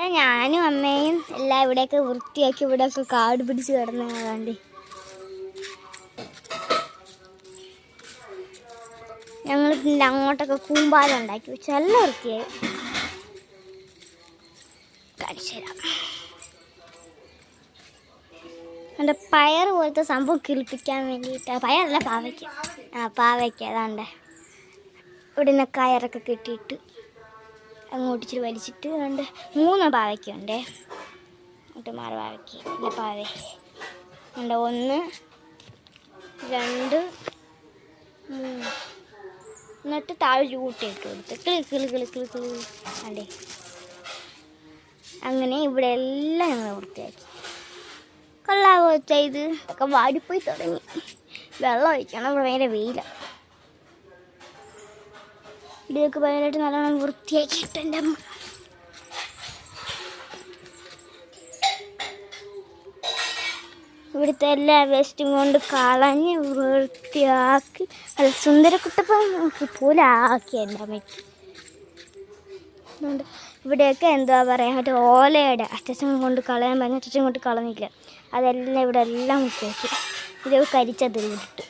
ഞാനും അമ്മയും എല്ലാം ഇവിടെയൊക്കെ വൃത്തിയാക്കി ഇവിടെയൊക്കെ കാട് പിടിച്ച് കിടന്നതാണ്ടി. ഞങ്ങൾ പിന്നെ അങ്ങോട്ടൊക്കെ കൂമ്പാരം ഉണ്ടാക്കി വെച്ചു. നല്ല വൃത്തിയായി. കാണിച്ചു തരാം. എൻ്റെ പയർ പോലത്തെ സംഭവം കിളിപ്പിക്കാൻ വേണ്ടിയിട്ട്, പയറല്ല പാവയ്ക്ക. പാവയ്ക്ക അതാണ്ട് ഇവിടെ നിന്ന് കയറൊക്കെ കെട്ടിയിട്ട് അങ്ങോട്ട് ഇച്ചിരി വലിച്ചിട്ട് കണ്ട് 3 പാവയ്ക്കുണ്ടേ. അങ്ങോട്ട് മാറി പാവയ്ക്ക ഇല്ല പാവയ്ക്ക ഉണ്ട്. 1 2 3 എന്നിട്ട് താഴെ ചൂട്ടിയിട്ട് കൊടുത്ത് കിളി അല്ലേ. അങ്ങനെ ഇവിടെ എല്ലാം ഞങ്ങൾ വൃത്തിയാക്കി. കൊള്ളാവോ വെച്ചാൽ ഇത് ഒക്കെ വാടിപ്പോയി തുടങ്ങി. വെള്ളം ഒഴിക്കണം. ഇവിടെ ഭയങ്കര വെയിലാണ്. ഇതൊക്കെ ഭയങ്കരമായിട്ട് നല്ലോണം വൃത്തിയാക്കിയിട്ട് എൻ്റെ അമ്മ ഇവിടുത്തെ എല്ലാ വേസ്റ്റും കൊണ്ട് കളഞ്ഞ് വൃത്തിയാക്കി നല്ല സുന്ദരക്കുട്ടപ്പം പോലെ ആക്കി എൻ്റെ അമ്മയ്ക്ക്. അതുകൊണ്ട് ഇവിടെയൊക്കെ എന്താ പറയുക, മറ്റേ ഓലയുടെ അച്ഛൻ കൊണ്ട് കളയാൻ പറഞ്ഞ അച്ഛൻ കൊണ്ട് കളഞ്ഞില്ല. അതെല്ലാം ഇവിടെ എല്ലാം വൃത്തിയാക്കി. ഇത് കരിച്ചതിൽ വിട്ടു.